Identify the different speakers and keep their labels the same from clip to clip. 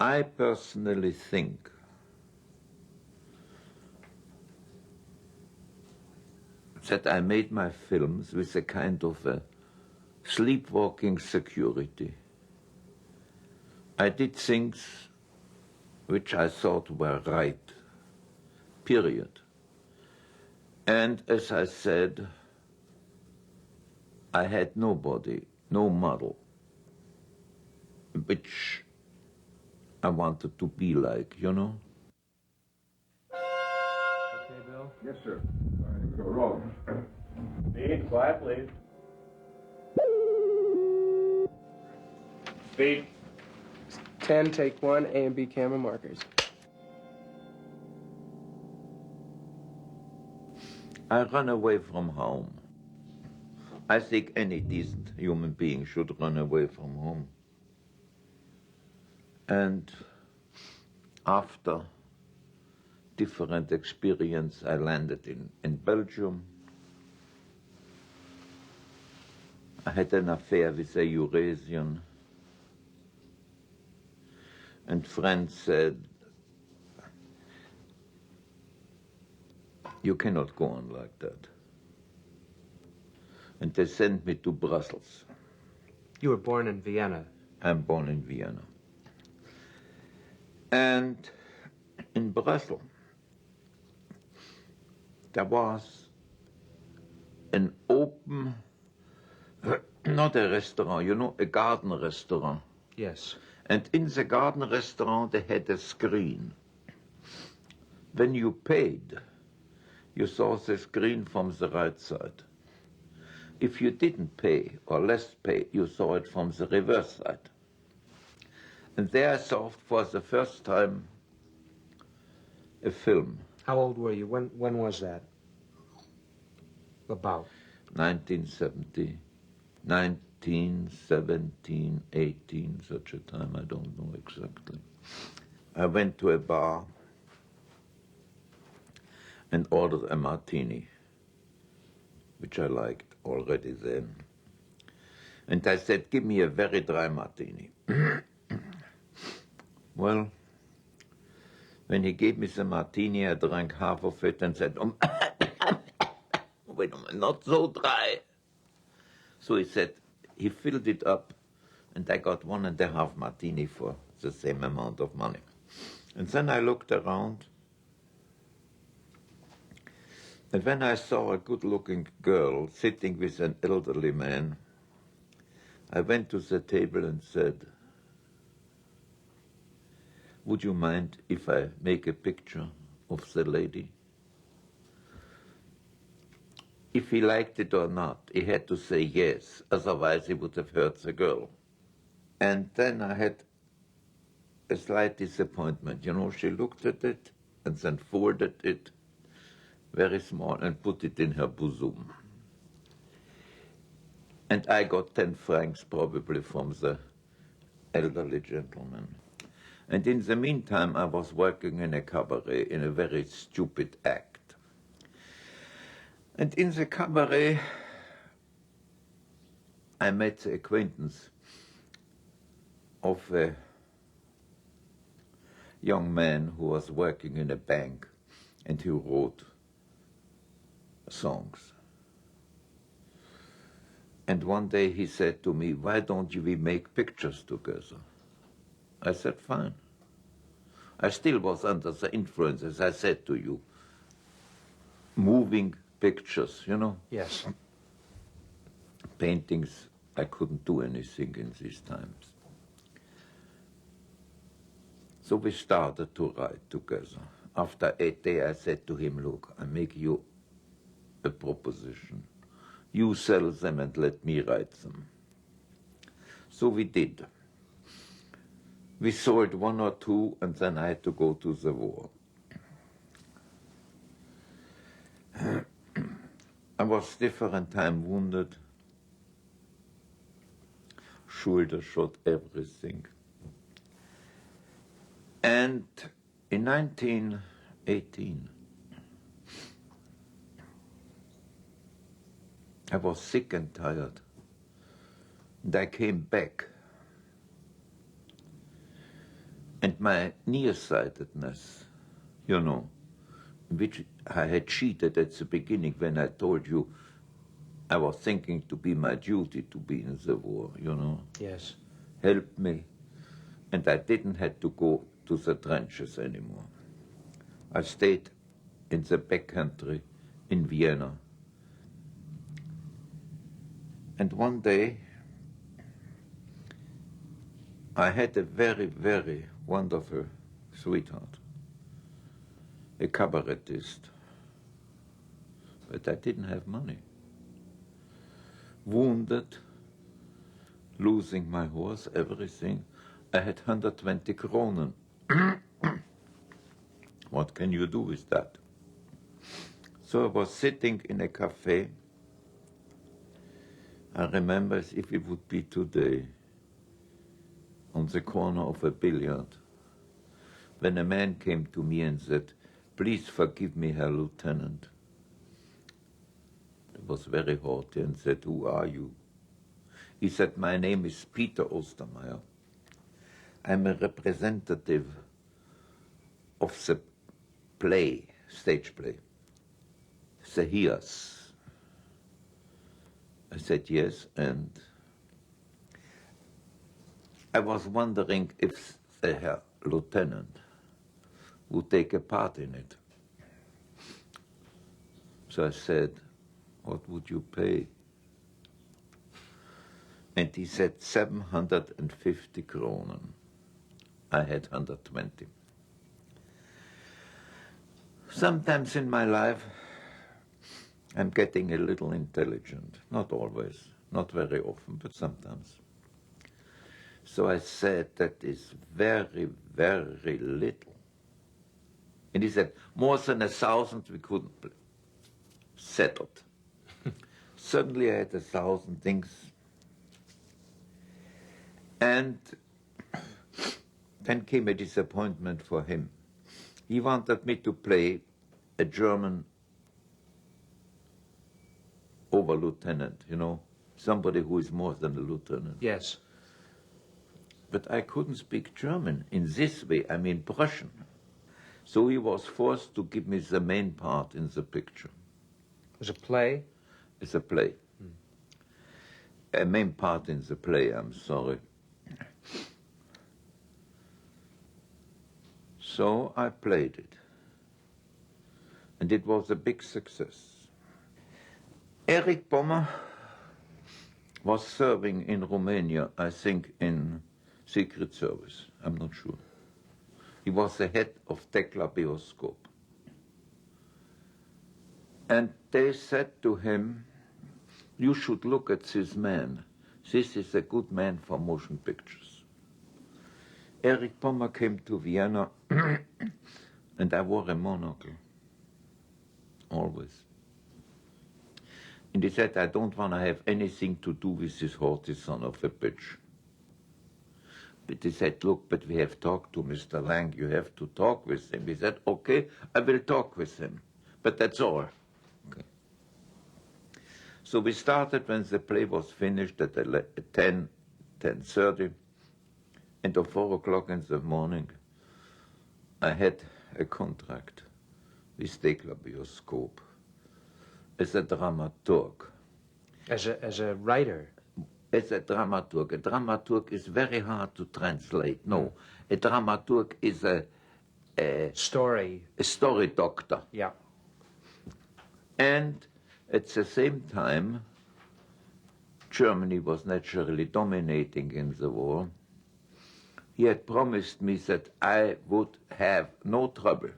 Speaker 1: I personally think that I made my films with a kind of a sleepwalking security. I did things which I thought were right, period. And as I said, I had nobody, no model, which I wanted to be like, you know?
Speaker 2: Okay, Bill?
Speaker 3: Yes, sir. All right, go rolling.
Speaker 4: Speed, quiet, please. Speed.
Speaker 2: 10, take 1, A and B camera markers.
Speaker 1: I ran away from home. I think any decent human being should run away from home. And after different experience, I landed in Belgium. I had an affair with a Eurasian. And friends said, you cannot go on like that. And they sent me to Brussels.
Speaker 2: You were born in Vienna.
Speaker 1: I'm born in Vienna. And in Brussels, there was an open, not a restaurant, you know, a garden restaurant.
Speaker 2: Yes.
Speaker 1: And in the garden restaurant, they had a screen. When you paid, you saw the screen from the right side. If you didn't pay, or less pay, you saw it from the reverse side. And there I saw for the first time a film.
Speaker 2: How old were you? When was that? About?
Speaker 1: 1970, 1917, 18, such a time, I don't know exactly. I went to a bar and ordered a martini, which I liked already then. And I said, give me a very dry martini. Well, when he gave me the martini, I drank half of it and said, wait a minute, not so dry. So he said, he filled it up, and I got 1.5 martini for the same amount of money. And then I looked around, and when I saw a good-looking girl sitting with an elderly man, I went to the table and said, would you mind if I make a picture of the lady? If he liked it or not, he had to say yes, otherwise he would have hurt the girl. And then I had a slight disappointment. You know, she looked at it and then folded it very small and put it in her bosom. And I got 10 francs probably from the elderly gentleman. And in the meantime, I was working in a cabaret in a very stupid act. And in the cabaret, I met the acquaintance of a young man who was working in a bank and who wrote songs. And one day he said to me, why don't we make pictures together? I said, fine. I still was under the influence, as I said to you, moving pictures, you know?
Speaker 2: Yes.
Speaker 1: Paintings, I couldn't do anything in these times. So we started to write together. After 8 days, I said to him, look, I make you a proposition. You sell them and let me write them. So we did. We sold 1 or 2, and then I had to go to the war. I was different time wounded, shoulder shot, everything. And in 1918, I was sick and tired, and I came back. And my nearsightedness, you know, which I had cheated at the beginning when I told you I was thinking to be my duty to be in the war, you know.
Speaker 2: Yes.
Speaker 1: Helped me, and I didn't have to go to the trenches anymore. I stayed in the backcountry in Vienna. And one day, I had a very, very wonderful sweetheart, a cabaretist, but I didn't have money. Wounded, losing my horse, everything, I had 120 kronen. What can you do with that? So I was sitting in a cafe. I remember as if it would be today, on the corner of a billiard, when a man came to me and said, "Please forgive me, Herr Lieutenant." He was very haughty and said, "Who are you?" He said, "My name is Peter Ostermeyer. I'm a representative of the play, stage play, the Hears." I said, "Yes," and I was wondering if the Herr Lieutenant would take a part in it. So I said, "What would you pay?" And he said 750 kronen. I had 120. Sometimes in my life, I'm getting a little intelligent. Not always, not very often, but sometimes. So I said, "That is very, very little." And he said, "More than 1,000 we couldn't play." Settled. Suddenly I had 1,000 things. And then came a disappointment for him. He wanted me to play a German over-lieutenant, you know, somebody who is more than a lieutenant.
Speaker 2: Yes.
Speaker 1: But I couldn't speak German in this way, I mean Prussian. So he was forced to give me the main part in the picture.
Speaker 2: It was a play?
Speaker 1: It's a play. A main part in the play, I'm sorry. So I played it. And it was a big success. Erich Bommer was serving in Romania, I think in Secret Service, I'm not sure. He was the head of Tekla Bioscope. And they said to him, "You should look at this man. This is a good man for motion pictures." Erich Bommer came to Vienna and I wore a monocle, always. And he said, "I don't want to have anything to do with this haughty son of a bitch." But he said, "Look, but we have talked to Mr. Lang, you have to talk with him." He said, "Okay, I will talk with him, but that's all." Okay. So we started when the play was finished at 10:30, and at 4 o'clock in the morning, I had a contract with Tekla Bioscope as a dramaturg.
Speaker 2: As a writer?
Speaker 1: As a dramaturg. A dramaturg is very hard to translate. No, a dramaturg is a
Speaker 2: story
Speaker 1: doctor.
Speaker 2: Yeah.
Speaker 1: And at the same time, Germany was naturally dominating in the war. He had promised me that I would have no trouble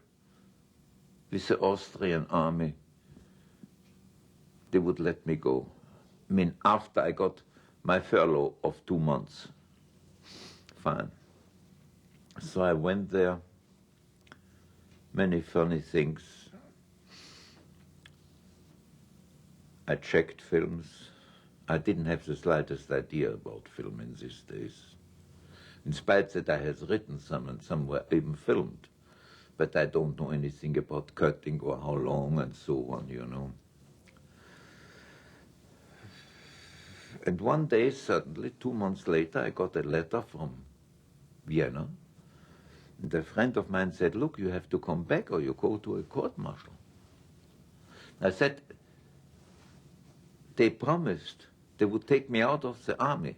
Speaker 1: with the Austrian army. They would let me go. I mean, after I got my furlough of 2 months. Fine. So I went there. Many funny things. I checked films. I didn't have the slightest idea about film in these days. In spite that I had written some and some were even filmed. But I don't know anything about cutting or how long and so on, you know. And one day, suddenly, 2 months later, I got a letter from Vienna And a friend of mine said, look, you have to come back or you go to a court-martial. I said, they promised they would take me out of the army.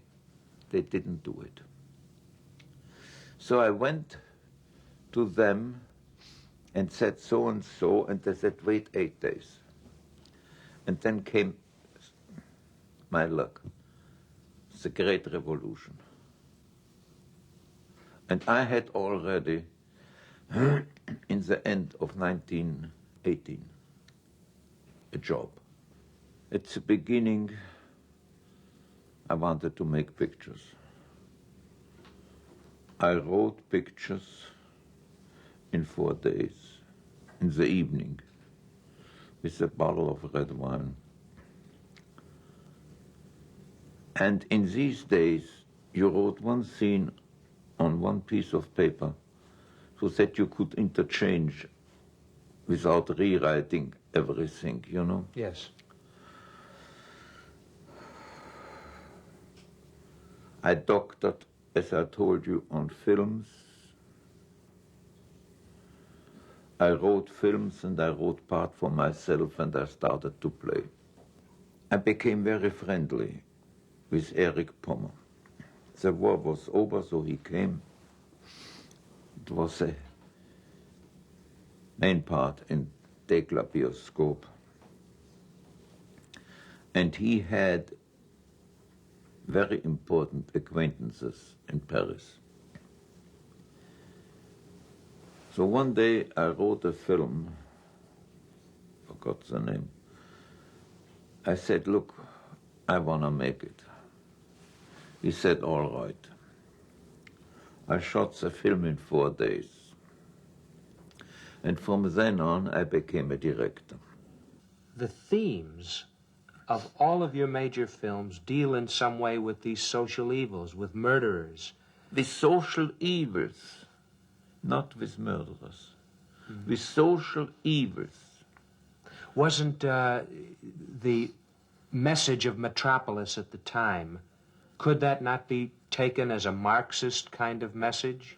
Speaker 1: They didn't do it. So I went to them and said so and so, and they said, wait 8 days. And then came my luck, the Great Revolution. And I had already, in the end of 1918, a job. At the beginning, I wanted to make pictures. I wrote pictures in 4 days, in the evening, with a bottle of red wine. And in these days, you wrote one scene on one piece of paper so that you could interchange without rewriting everything, you know?
Speaker 5: Yes.
Speaker 1: I doctored, as I told you, on films. I wrote films and I wrote part for myself and I started to play. I became very friendly with Erich Pommer. The war was over, so he came. It was a main part in Déclabioscope. And he had very important acquaintances in Paris. So one day I wrote a film, forgot the name. I said, look, I want to make it. He said, all right. I shot the film in 4 days. And from then on, I became a director.
Speaker 5: The themes of all of your major films deal in some way with these social evils, with murderers.
Speaker 1: With social evils, not with murderers. With social evils.
Speaker 5: Wasn't the message of Metropolis at the time, could that not be taken as a Marxist kind of message,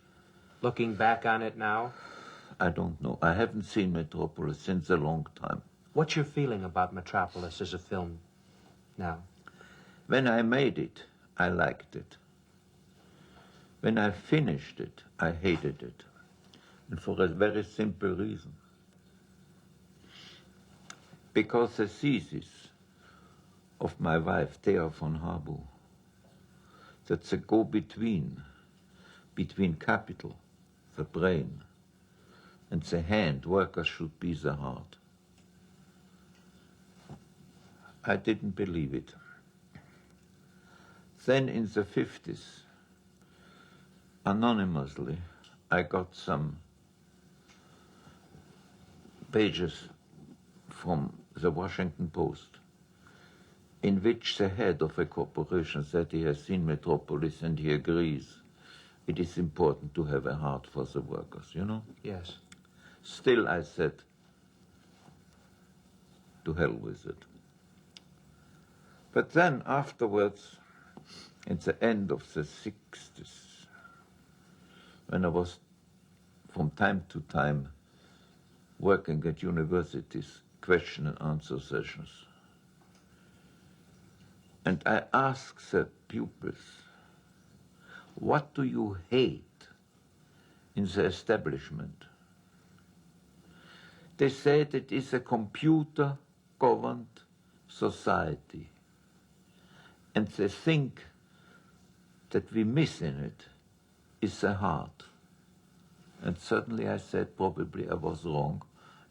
Speaker 5: looking back on it now?
Speaker 1: I don't know. I haven't seen Metropolis since a long time.
Speaker 5: What's your feeling about Metropolis as a film now?
Speaker 1: When I made it, I liked it. When I finished it, I hated it. And for a very simple reason. Because the thesis of my wife, Thea von Harburg, that's a go-between, between capital, the brain, and the hand, workers should be the heart. I didn't believe it. Then in the 50s, anonymously, I got some pages from the Washington Post in which the head of a corporation said he has seen Metropolis and he agrees it is important to have a heart for the workers, you know?
Speaker 5: Yes.
Speaker 1: Still, I said, to hell with it. But then afterwards, at the end of the 60s, when I was from time to time working at universities, question and answer sessions, and I asked the pupils, what do you hate in the establishment? They said it is a computer-governed society. And they think that we miss in it is the heart. And certainly I said probably I was wrong,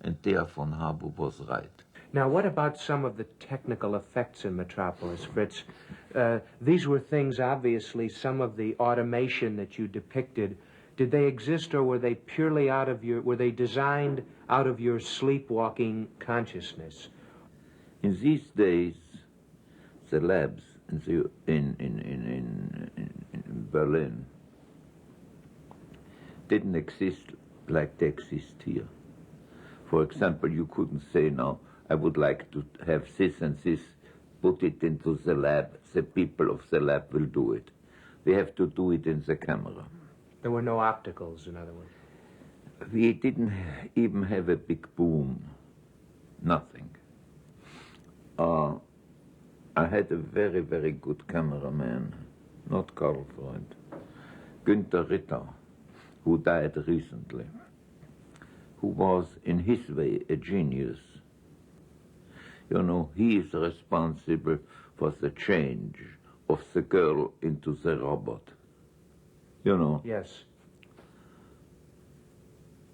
Speaker 1: and Thea von Harburg was right.
Speaker 5: Now, what about some of the technical effects in Metropolis, Fritz? These were things, obviously, some of the automation that you depicted. Did they exist, or were they purely were they designed out of your sleepwalking consciousness?
Speaker 1: In these days, the labs in Berlin didn't exist like they exist here. For example, you couldn't say now, I would like to have this and this, put it into the lab, the people of the lab will do it. We have to do it in the camera.
Speaker 5: There were no opticals, in other words.
Speaker 1: We didn't even have a big boom, nothing. I had a very, very good cameraman, not Karl Freund, Günther Ritter, who died recently, who was in his way a genius. You know, he is responsible for the change of the girl into the robot. You know?
Speaker 5: Yes.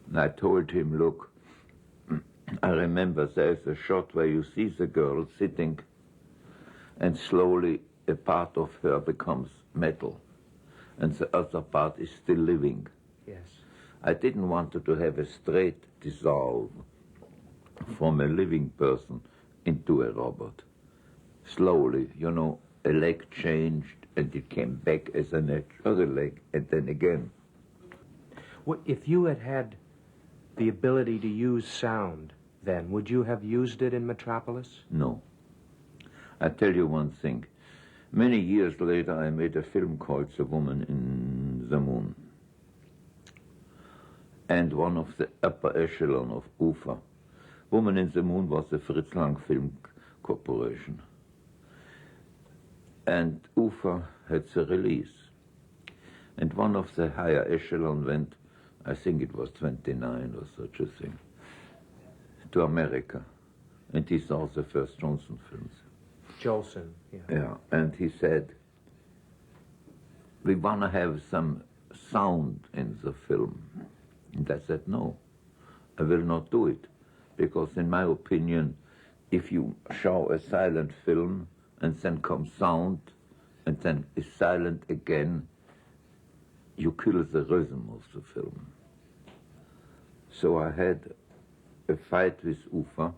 Speaker 1: And I told him, look, I remember there's a shot where you see the girl sitting and slowly a part of her becomes metal and the other part is still living.
Speaker 5: Yes.
Speaker 1: I didn't want her to have a straight dissolve from a living person into a robot. Slowly, you know, a leg changed and it came back as another leg and then again.
Speaker 5: Well, if you had had the ability to use sound then, would you have used it in Metropolis?
Speaker 1: No. I tell you one thing. Many years later, I made a film called The Woman in the Moon. And one of the upper echelon of UFA. Woman in the Moon was the Fritz Film Corporation. And UFA had the release. And one of the higher echelon went, I think it was 29 or such a thing, to America. And he saw the first Johnson films.
Speaker 5: Jolson, yeah.
Speaker 1: Yeah, and he said, we want to have some sound in the film. And I said, no, I will not do it. Because in my opinion, if you show a silent film and then comes sound and then is silent again, you kill the rhythm of the film. So I had a fight with UFA,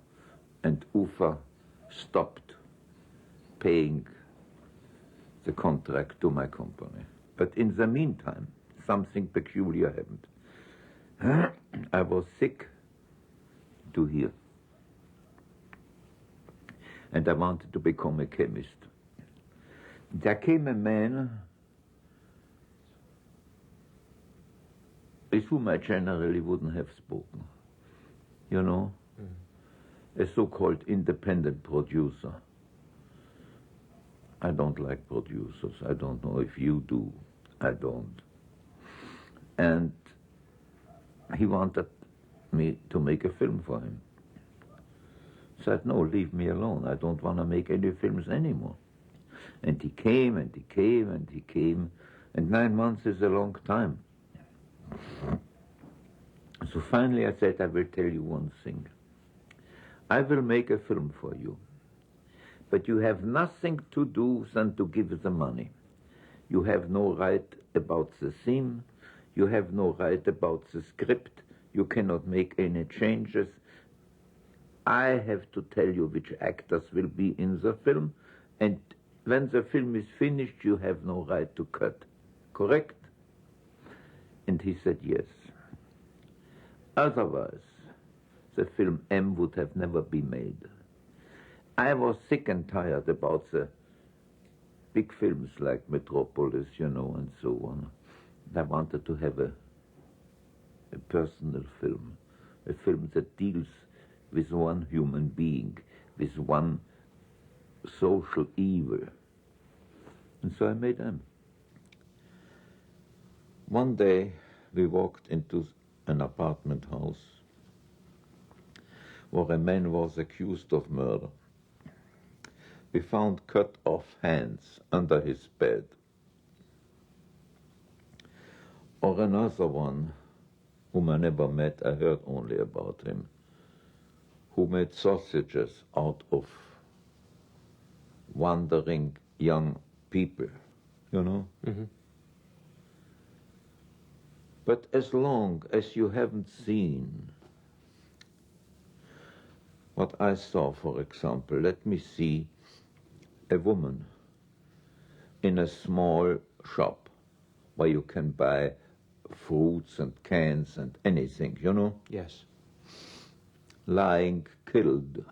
Speaker 1: and UFA stopped paying the contract to my company. But in the meantime, something peculiar happened. I was sick to here, and I wanted to become a chemist. There came a man with whom I generally wouldn't have spoken, you know, a so-called independent producer. I don't like producers. I don't know if you do. I don't. And he wanted me to make a film for him. Said, no, leave me alone. I don't want to make any films anymore. And he came, and he came, and he came. And 9 months is a long time. So finally I said, I will tell you one thing. I will make a film for you. But you have nothing to do than to give the money. You have no right about the theme. You have no right about the script. You cannot make any changes. I have to tell you which actors will be in the film, and when the film is finished, you have no right to cut. Correct? And he said yes. Otherwise, the film M would have never been made. I was sick and tired about the big films like Metropolis, you know, and so on. I wanted to have a personal film, a film that deals with one human being, with one social evil. And so I made them. One day we walked into an apartment house where a man was accused of murder. We found cut off hands under his bed. Or another one, whom I never met, I heard only about him, who made sausages out of wandering young people, you know? Mm-hmm. But as long as you haven't seen what I saw, for example, let me see a woman in a small shop where you can buy fruits and cans and anything, you know?
Speaker 5: Yes.
Speaker 1: Lying killed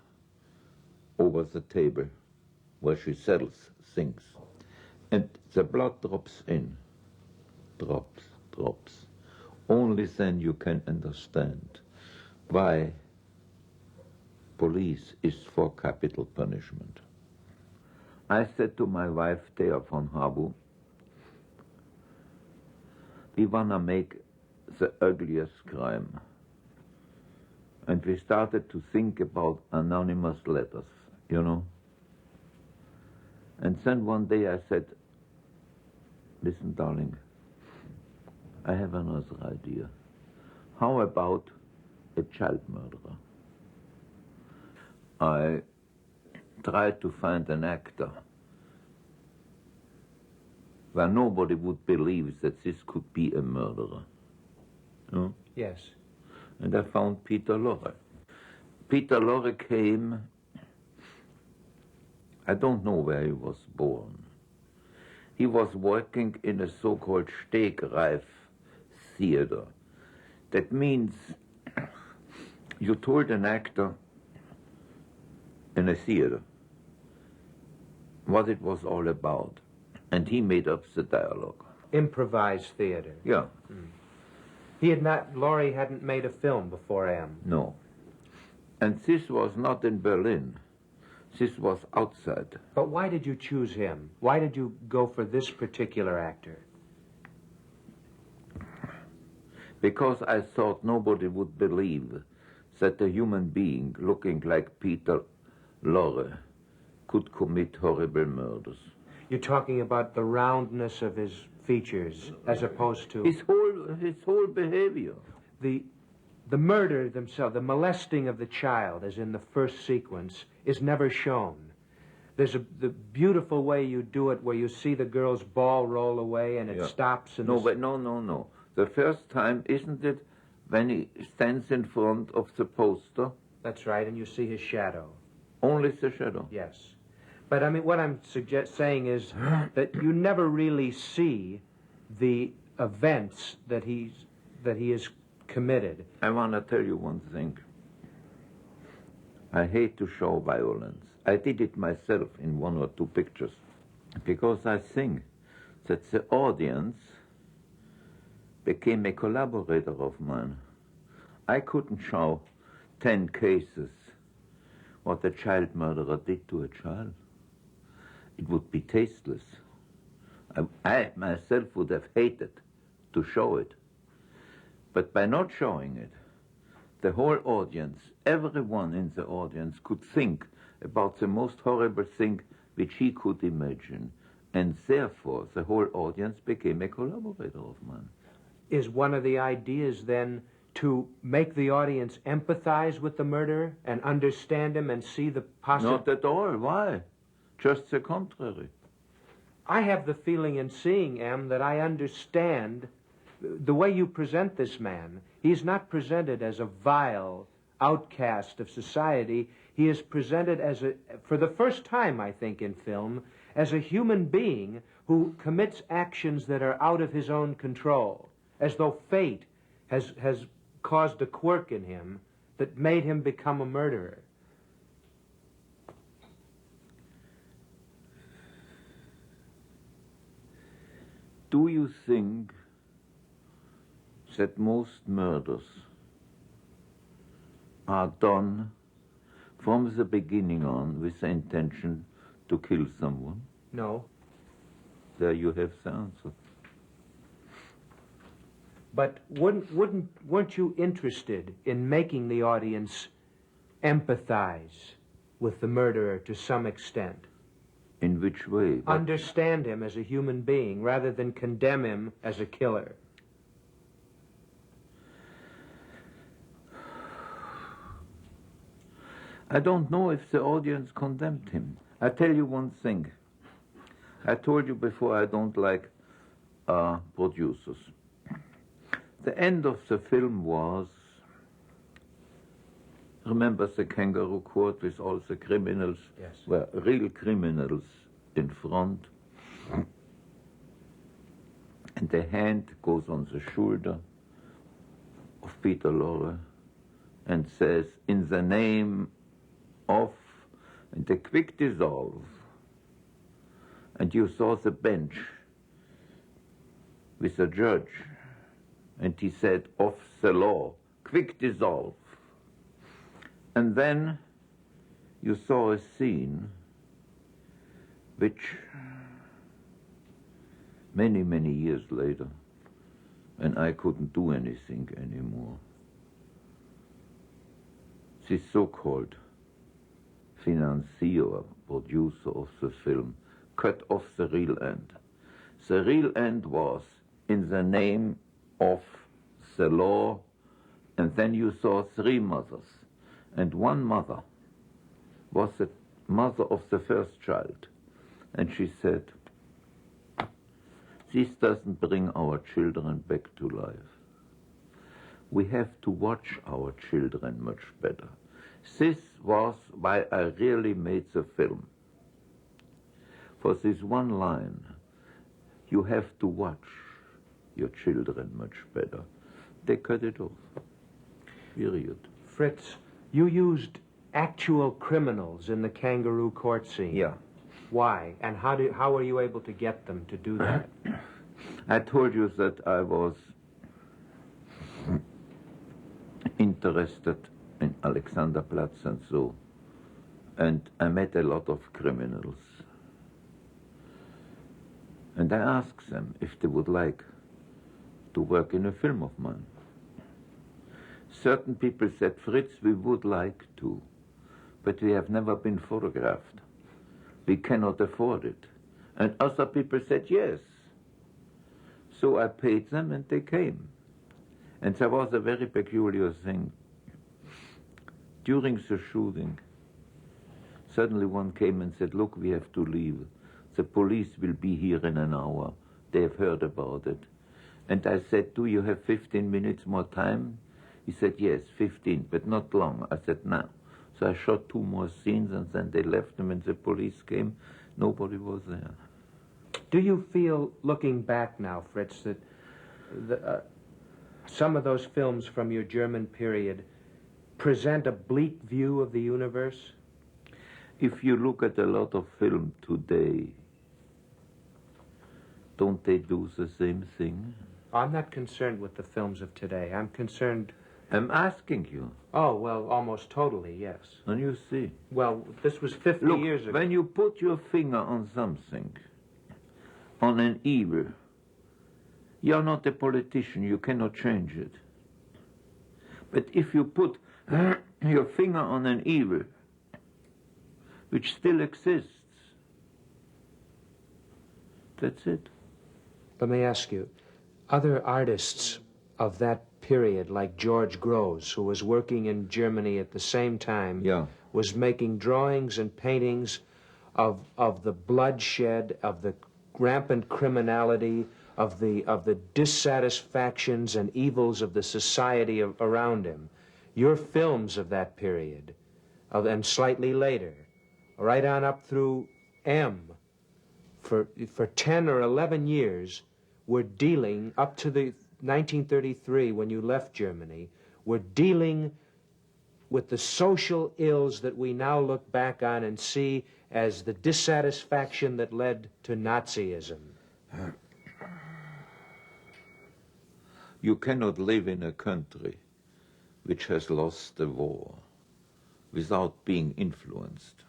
Speaker 1: over the table where she sells things. And the blood drops in, drops. Only then you can understand why police is for capital punishment. I said to my wife, Thea von Habu, we want to make the ugliest crime. And we started to think about anonymous letters, you know. And then one day I said, listen, darling, I have another idea. How about a child murderer? I tried to find an actor where nobody would believe that this could be a murderer. No?
Speaker 5: Yes.
Speaker 1: And I found Peter Lorre. Peter Lorre came, I don't know where he was born. He was working in a so-called Stegreif theater. That means you told an actor in a theater what it was all about, and he made up the dialogue.
Speaker 5: Improvised theater.
Speaker 1: Yeah.
Speaker 5: Laurie hadn't made a film before M.
Speaker 1: No. And this was not in Berlin. This was outside.
Speaker 5: But why did you choose him? Why did you go for this particular actor?
Speaker 1: Because I thought nobody would believe that a human being looking like Peter Lorre could commit horrible murders.
Speaker 5: You're talking about the roundness of his features as opposed to
Speaker 1: His whole behavior.
Speaker 5: the murder themselves, the molesting of the child, as in the first sequence, is never shown. There's the beautiful way you do it, where you see the girl's ball roll away and it stops. And
Speaker 1: No. The first time, isn't it, when he stands in front of the poster?
Speaker 5: That's right, and you see his shadow.
Speaker 1: Only the shadow.
Speaker 5: Yes. But I mean, what I'm saying is that you never really see the events that he has committed.
Speaker 1: I want to tell you one thing. I hate to show violence. I did it myself in one or two pictures because I think that the audience became a collaborator of mine. I couldn't show 10 cases what a child murderer did to a child. It would be tasteless. I myself would have hated to show it. But by not showing it, the whole audience, everyone in the audience could think about the most horrible thing which he could imagine. And therefore, the whole audience became a collaborator of mine.
Speaker 5: Is one of the ideas then to make the audience empathize with the murderer and understand him and see the
Speaker 1: Not at all. Why? Just the contrary.
Speaker 5: I have the feeling in seeing M that I understand the way you present this man. He's not presented as a vile outcast of society. He is presented as for the first time, I think, in film, as a human being who commits actions that are out of his own control, as though fate has caused a quirk in him that made him become a murderer.
Speaker 1: Do you think that most murders are done from the beginning on with the intention to kill someone?
Speaker 5: No.
Speaker 1: There you have the answer.
Speaker 5: But weren't you interested in making the audience empathize with the murderer to some extent?
Speaker 1: In which way?
Speaker 5: Understand him as a human being rather than condemn him as a killer.
Speaker 1: I don't know if the audience condemned him. I tell you one thing. I told you before I don't like producers. The end of the film was, remember the kangaroo court with all the criminals?
Speaker 5: Yes.
Speaker 1: Were real criminals in front. And the hand goes on the shoulder of Peter Lorre and says, in the name of, and a quick dissolve. And you saw the bench with the judge And he said, off the law, quick dissolve. And then you saw a scene which many, many years later, and I couldn't do anything anymore, this so-called financier, producer of the film, cut off the real end. The real end was in the name of the law, and then you saw three mothers, and one mother was the mother of the first child, and she said, this doesn't bring our children back to life. We have to watch our children much better. This was why I really made the film. For this one line, you have to watch your children much better. They cut it off. Period.
Speaker 5: Fritz, you used actual criminals in the kangaroo court scene.
Speaker 1: Yeah.
Speaker 5: Why? And how were you able to get them to do that?
Speaker 1: I told you that I was interested in Alexanderplatz and so, and I met a lot of criminals. And I asked them if they would like to work in a film of mine. Certain people said, Fritz, we would like to, but we have never been photographed. We cannot afford it. And other people said yes. So I paid them and they came. And there was a very peculiar thing. During the shooting, suddenly one came and said, look, we have to leave. The police will be here in an hour. They have heard about it. And I said, do you have 15 minutes more time? He said, yes, 15, but not long. I said, no. So I shot 2 more scenes, and then they left them, and the police came. Nobody was there.
Speaker 5: Do you feel, looking back now, Fritz, that some of those films from your German period present a bleak view of the universe?
Speaker 1: If you look at a lot of film today, don't they do the same thing?
Speaker 5: I'm not concerned with the films of today. I'm concerned...
Speaker 1: I'm asking you.
Speaker 5: Oh, well, almost totally, yes.
Speaker 1: And you see.
Speaker 5: Well, this was 50
Speaker 1: Look,
Speaker 5: years ago.
Speaker 1: when you put your finger on something, on an evil, you're not a politician, you cannot change it. But if you put your finger on an evil, which still exists, that's it.
Speaker 5: Let me ask you, other artists of that period, like George Grosz, who was working in Germany at the same time,
Speaker 1: Yeah.
Speaker 5: was making drawings and paintings of the bloodshed, of the rampant criminality, of the dissatisfactions and evils of the society around him. Your films of that period, and slightly later, right on up through M, for 10 or 11 years, were dealing, up to the 1933 when you left Germany, were dealing with the social ills that we now look back on and see as the dissatisfaction that led to Nazism.
Speaker 1: You cannot live in a country which has lost the war without being influenced.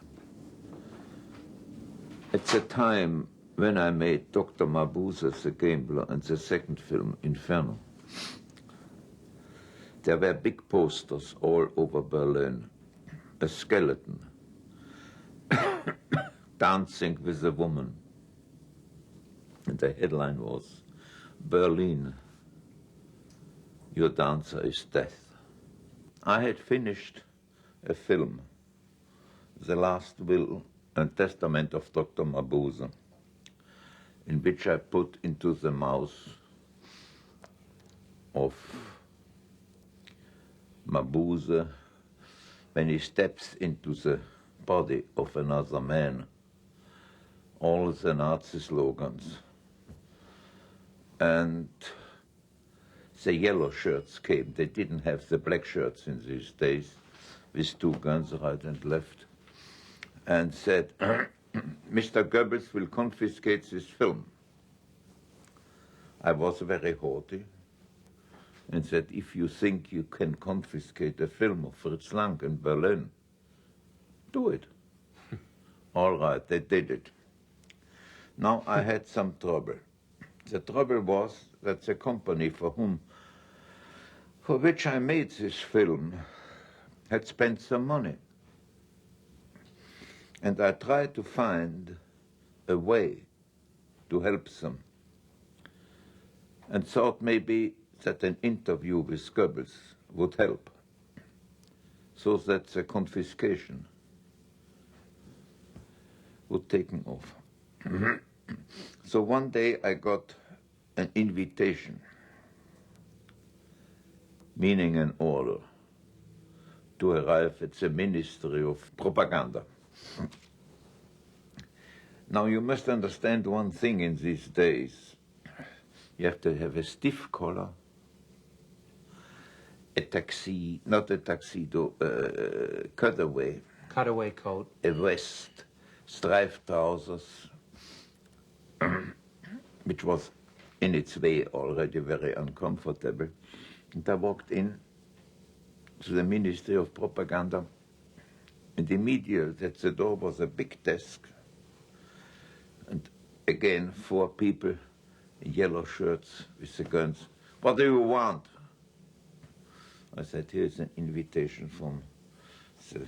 Speaker 1: At the time when I made Dr. Mabuse, the gambler, and the second film, Inferno, there were big posters all over Berlin. A skeleton dancing with a woman. And the headline was, Berlin, your dancer is death. I had finished a film, The Last Will and Testament of Dr. Mabuse, in which I put into the mouth of Mabuse, when he steps into the body of another man, all the Nazi slogans. And the yellow shirts came. They didn't have the black shirts in these days, with 2 guns right and left, and said, Mr. Goebbels will confiscate this film. I was very haughty. and said, if you think you can confiscate a film of Fritz Lang in Berlin, do it. All right, they did it. Now I had some trouble. The trouble was that the company for which I made this film had spent some money. And I tried to find a way to help them, and thought maybe that an interview with Goebbels would help, so that the confiscation would taken off. So one day I got an invitation, meaning an order, to arrive at the Ministry of Propaganda. Now you must understand one thing in these days. You have to have a stiff collar, a tuxedo, cutaway.
Speaker 5: Cutaway coat.
Speaker 1: A vest, striped trousers, which was in its way already very uncomfortable. And I walked in to the Ministry of Propaganda, and immediately at the door was a big desk, and again 4 people in yellow shirts with the guns. What do you want? I said, here's an invitation from the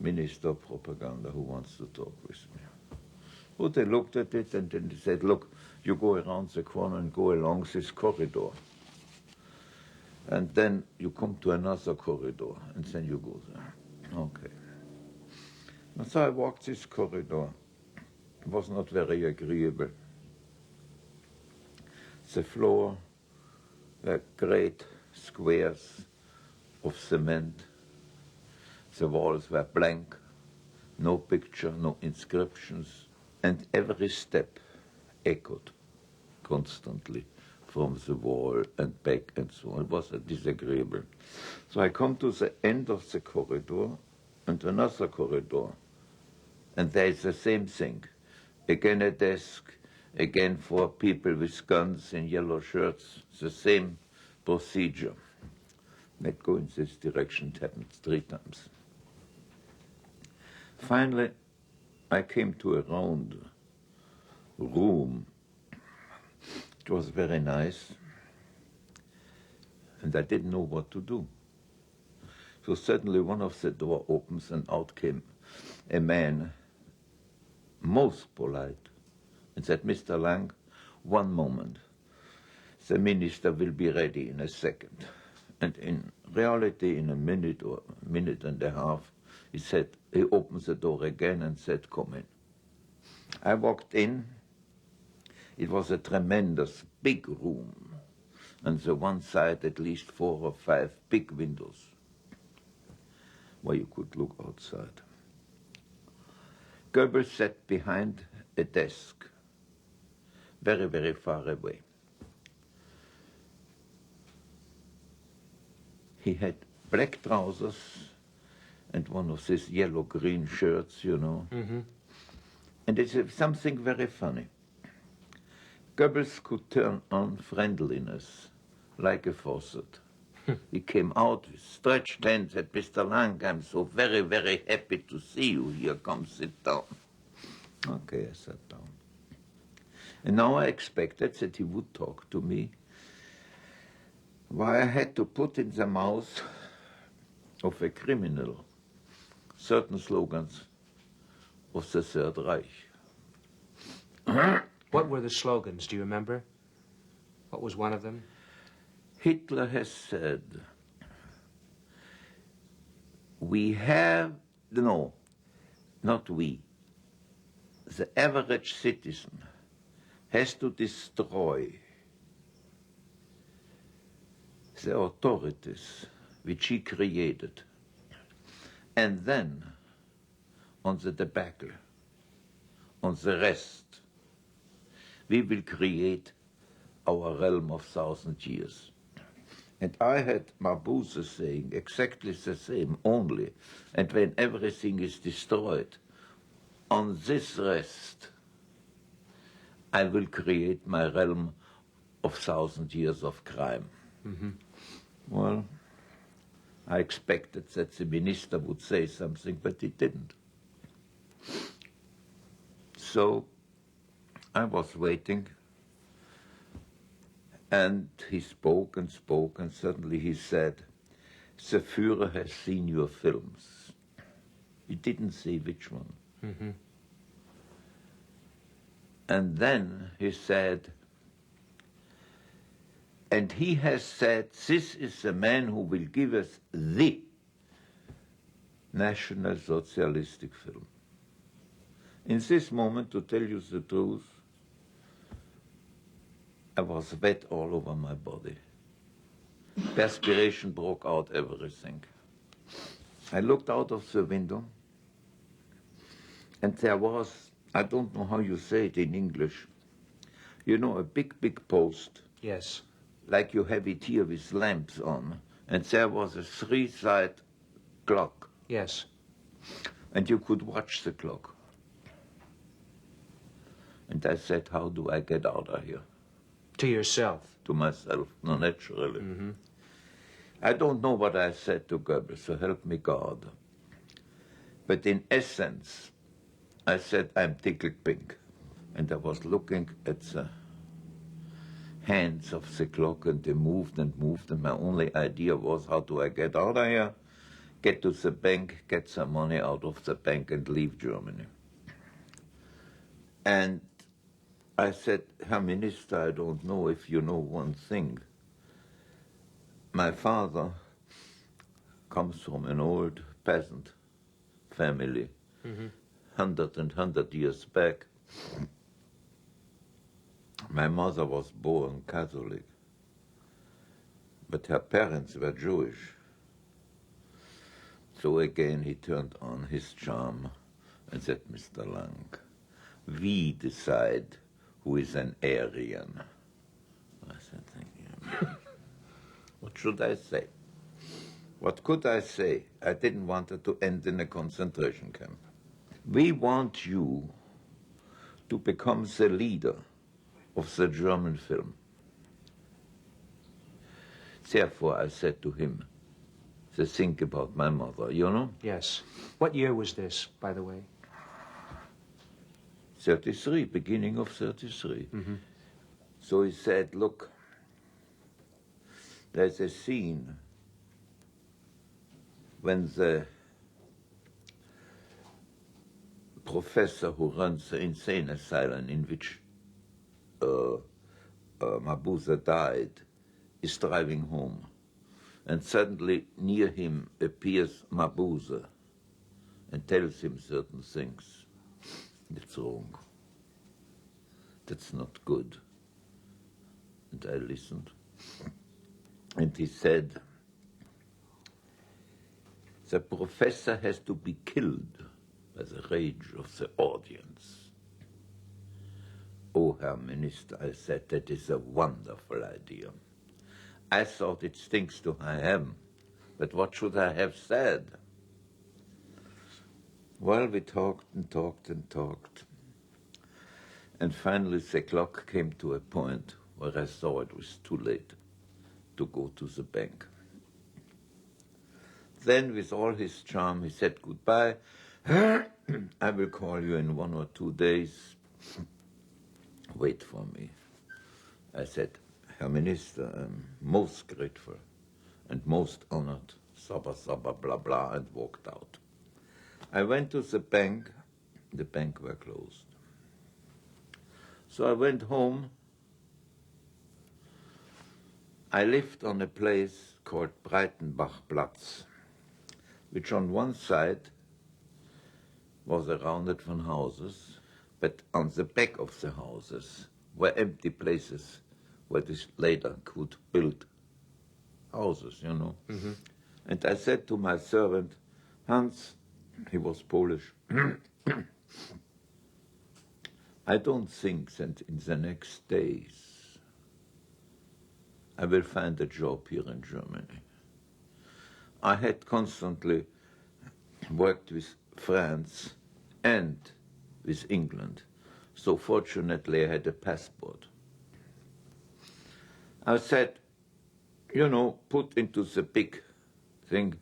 Speaker 1: Minister of Propaganda who wants to talk with me. Well, they looked at it and then they said, look, you go around the corner and go along this corridor. And then you come to another corridor and then you go there. Okay. And so I walked this corridor. It was not very agreeable. The floor were great squares of cement. The walls were blank, no picture, no inscriptions, and every step echoed constantly from the wall and back and so on. It was disagreeable. So I come to the end of the corridor and another corridor, and there is the same thing. Again a desk, again 4 people with guns in yellow shirts, the same procedure. Let's go in this direction. It happened 3 times. Finally, I came to a round room. It was very nice, and I didn't know what to do. So suddenly one of the door opens and out came a man, most polite, and said, Mr. Lang, one moment. The minister will be ready in a second. And in reality, in a minute or a minute and a half, he opened the door again and said, come in. I walked in. It was a tremendous big room, and the one side at least 4 or 5 big windows where you could look outside. Goebbels sat behind a desk, very, very far away. He had black trousers and one of these yellow-green shirts, you know. Mm-hmm. And it's something very funny. Goebbels could turn on friendliness like a faucet. He came out with stretched hands, said, Mr. Lang, I'm so very, very happy to see you here. Come sit down. Okay, I sat down. And now I expected that he would talk to me. Why I had to put in the mouth of a criminal certain slogans of the Third Reich.
Speaker 5: What were the slogans? Do you remember? What was one of them?
Speaker 1: Hitler has said, we have, no, not we, the average citizen has to destroy the authorities which he created, and then on the debacle, on the rest, we will create our realm of 1,000 years. And I had Mabuse saying exactly the same, only, and when everything is destroyed, on this rest, I will create my realm of 1,000 years of crime. Well, I expected that the minister would say something, but he didn't. So I was waiting, and he spoke, and suddenly he said, "The Führer has seen your films." He didn't say which one. And then he said, and he has said, this is the man who will give us the National Socialistic film. In this moment, to tell you the truth, I was wet all over my body. Perspiration broke out everything. I looked out of the window, and there was, I don't know how you say it in English, you know, a big, big post.
Speaker 5: Yes.
Speaker 1: Like you have it here with lamps on, and there was a three-side clock.
Speaker 5: Yes.
Speaker 1: And you could watch the clock. And I said, how do I get out of here?
Speaker 5: To yourself?
Speaker 1: To myself, no, naturally. I don't know what I said to Goebbels, so help me God. But in essence, I said, I'm tickled pink. And I was looking at the hands of the clock, and they moved and moved, and my only idea was, how do I get out of here? Get to the bank, get some money out of the bank, and leave Germany. And I said, Herr Minister, I don't know if you know one thing. My father comes from an old peasant family, 100 years back. My mother was born Catholic, but her parents were Jewish. So again he turned on his charm and said, Mr. Lang, we decide who is an Aryan. I said, thank you. What should I say? What could I say? I didn't want it to end in a concentration camp. We want you to become the leader of the German film. Therefore, I said to him, think about my mother, you know?
Speaker 5: Yes. What year was this, by the way?
Speaker 1: 33, beginning of 33. So he said, look, there's a scene when the professor who runs the insane asylum in which Mabuse died is driving home. And suddenly near him appears Mabuse and tells him certain things. It's wrong. That's not good. And I listened. And he said, the professor has to be killed by the rage of the audience. Oh, Herr Minister, I said, that is a wonderful idea. I thought it stinks to high heaven, but what should I have said? Well, we talked and talked and talked. And finally the clock came to a point where I saw it was too late to go to the bank. Then, with all his charm, he said goodbye. I will call you in 1 or 2 days. Wait for me. I said, Herr Minister, I'm most grateful and most honored, sabba, sabba, blah, blah, and walked out. I went to the bank were closed. So I went home. I lived on a place called Breitenbachplatz, which on one side was surrounded from houses, but on the back of the houses were empty places where they later could build houses, you know. And I said to my servant, Hans, he was Polish, I don't think that in the next days I will find a job here in Germany. I had constantly worked with France and with England, so fortunately I had a passport. I said, you know, put into the big thing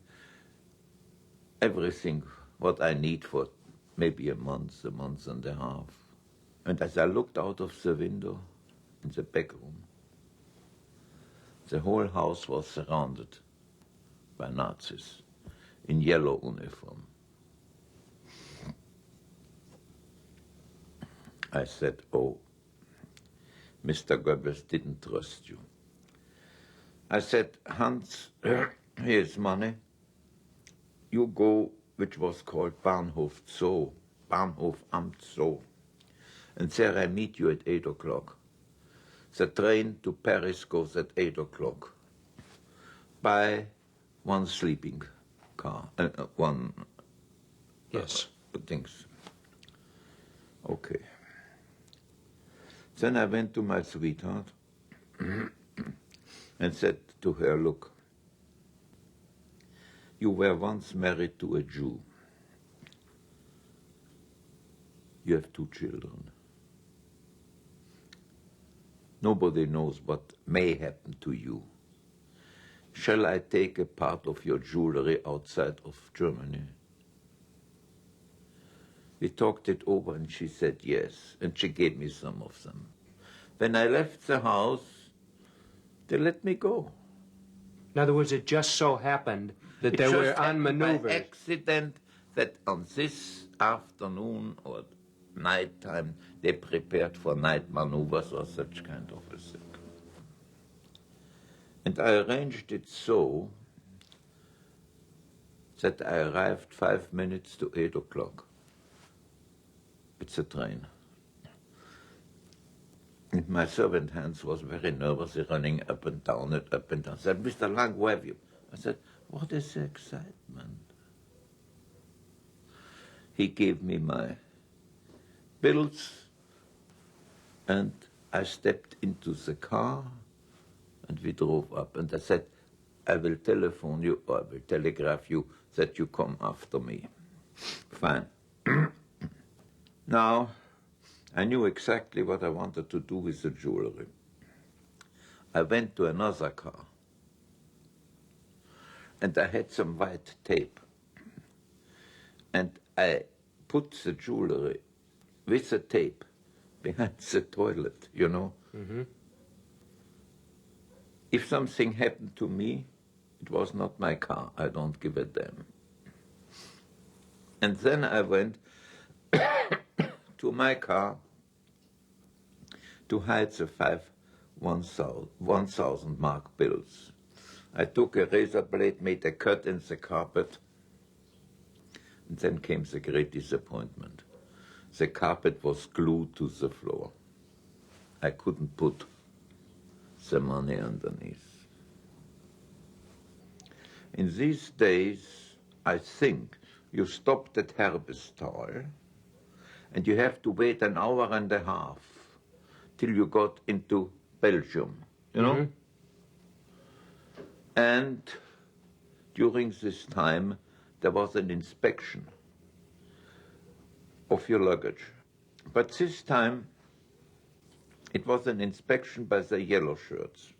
Speaker 1: everything what I need for maybe a month and a half. And as I looked out of the window in the back room, the whole house was surrounded by Nazis in yellow uniform. I said, oh, Mr. Goebbels didn't trust you. I said, Hans, here's money. You go, which was called Bahnhof Zoo, Bahnhof Amt Zoo. And there I meet you at 8 o'clock. The train to Paris goes at 8 o'clock. Buy one sleeping car, one
Speaker 5: Yes.
Speaker 1: things. Okay. Then I went to my sweetheart and said to her, look, you were once married to a Jew. You have 2 children. Nobody knows what may happen to you. Shall I take a part of your jewelry outside of Germany? We talked it over and she said yes, and she gave me some of them. When I left the house, they let me go.
Speaker 5: In other words, it just so happened that
Speaker 1: It
Speaker 5: there
Speaker 1: just
Speaker 5: were
Speaker 1: happened
Speaker 5: maneuvers.
Speaker 1: by accident that on this afternoon or night time they prepared for night maneuvers or such kind of a thing. And I arranged it so that I arrived 5 minutes to 8 o'clock. It's a train. And my servant Hans was very nervous, running up and down it, up and down. Said, Mr. Lang, where have you? I said, what is the excitement? He gave me my bills, and I stepped into the car, and we drove up. And I said, I will telephone you, or I will telegraph you that you come after me. Fine. Now, I knew exactly what I wanted to do with the jewelry. I went to another car, and I had some white tape. And I put the jewelry with the tape behind the toilet, you know.
Speaker 5: Mm-hmm.
Speaker 1: If something happened to me, it was not my car. I don't give a damn. And then I went to my car to hide the 1,000 mark bills. I took a razor blade, made a cut in the carpet, and then came the great disappointment. The carpet was glued to the floor. I couldn't put the money underneath. In these days, I think you stopped at Herbestal, and you have to wait an hour and a half till you got into Belgium, you know?
Speaker 5: Mm-hmm.
Speaker 1: And during this time, there was an inspection of your luggage. But this time, it was an inspection by the yellow shirts.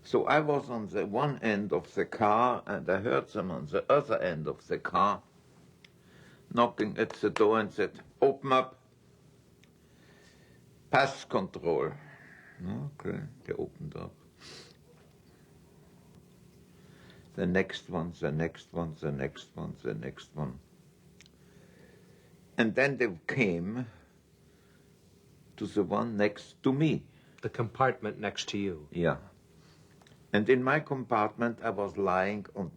Speaker 1: So I was on the one end of the car, and I heard them on the other end of the car knocking at the door and said, open up, pass control. Okay, they opened up. The next one, the next one, the next one, the next one. And then they came to the one next to me.
Speaker 5: The compartment next to you.
Speaker 1: Yeah. And in my compartment, I was lying on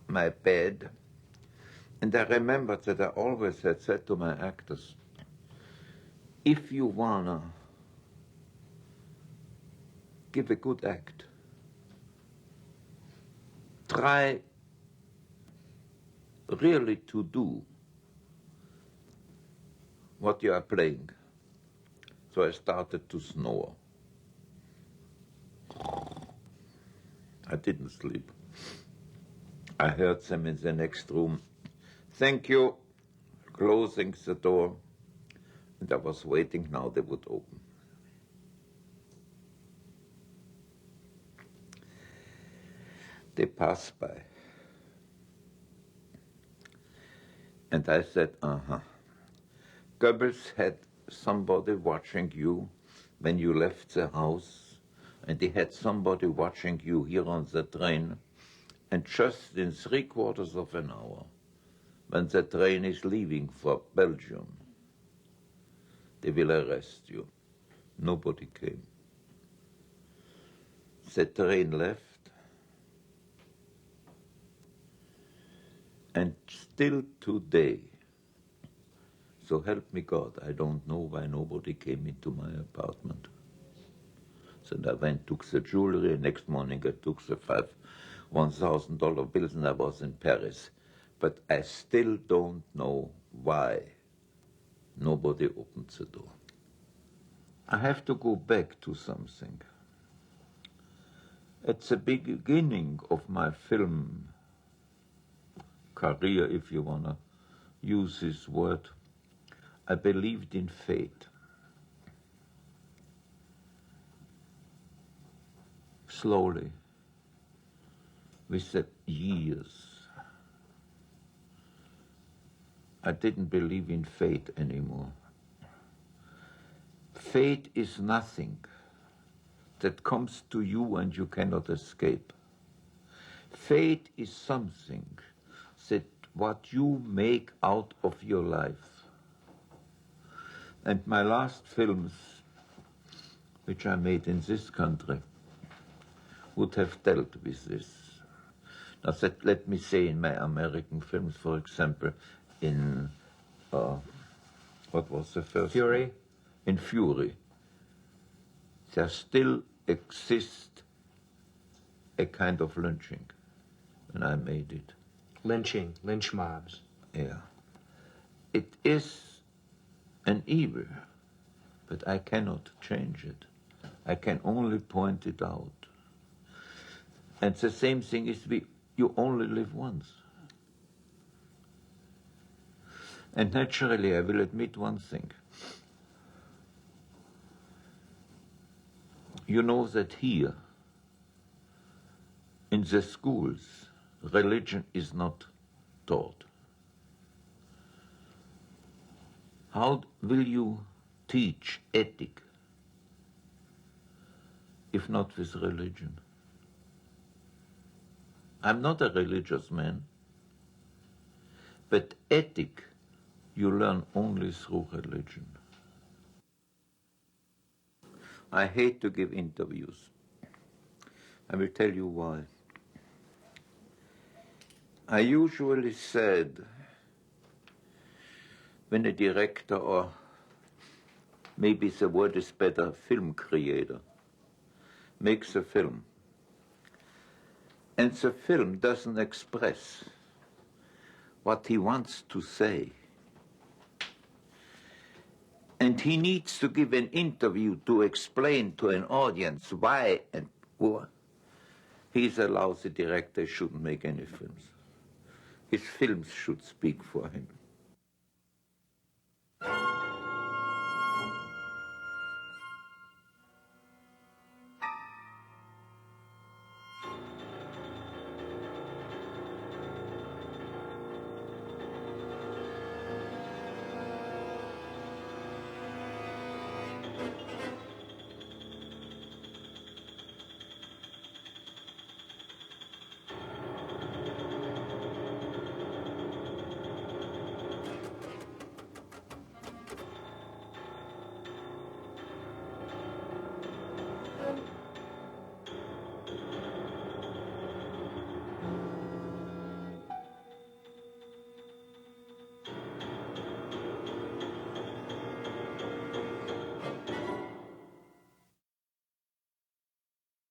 Speaker 1: my bed. And I remembered that I always had said to my actors, if you wanna give a good act, try really to do what you are playing. So I started to snore. I didn't sleep. I heard them in the next room. Thank you, closing the door. And I was waiting now they would open. They passed by. And I said, Goebbels had somebody watching you when you left the house, and he had somebody watching you here on the train, and just in 3/4 of an hour, when the train is leaving for Belgium, they will arrest you. Nobody came. The train left, and still today, so help me God, I don't know why nobody came into my apartment. So I went, took the jewelry, next morning I took the $1,000 bills, and I was in Paris. But I still don't know why nobody opened the door. I have to go back to something. At the beginning of my film career, if you want to use this word, I believed in fate. Slowly, with the years, I didn't believe in fate anymore. Fate is nothing that comes to you and you cannot escape. Fate is something that what you make out of your life. And my last films, which I made in this country, would have dealt with this. Now, let me say in my American films, for example, in, what was the first
Speaker 5: Fury?
Speaker 1: one? In Fury, there still exists a kind of lynching when I made it.
Speaker 5: Lynching, lynch mobs.
Speaker 1: Yeah. It is an evil, but I cannot change it. I can only point it out. And the same thing is you only live once. And naturally, I will admit one thing. You know that here, in the schools, religion is not taught. How will you teach ethic if not with religion? I'm not a religious man, but ethic you learn only through religion. I hate to give interviews. I will tell you why. I usually said, when a director, or maybe the word is better, film creator, makes a film, and the film doesn't express what he wants to say, and he needs to give an interview to explain to an audience why and what, he's a lousy director, he shouldn't make any films. His films should speak for him.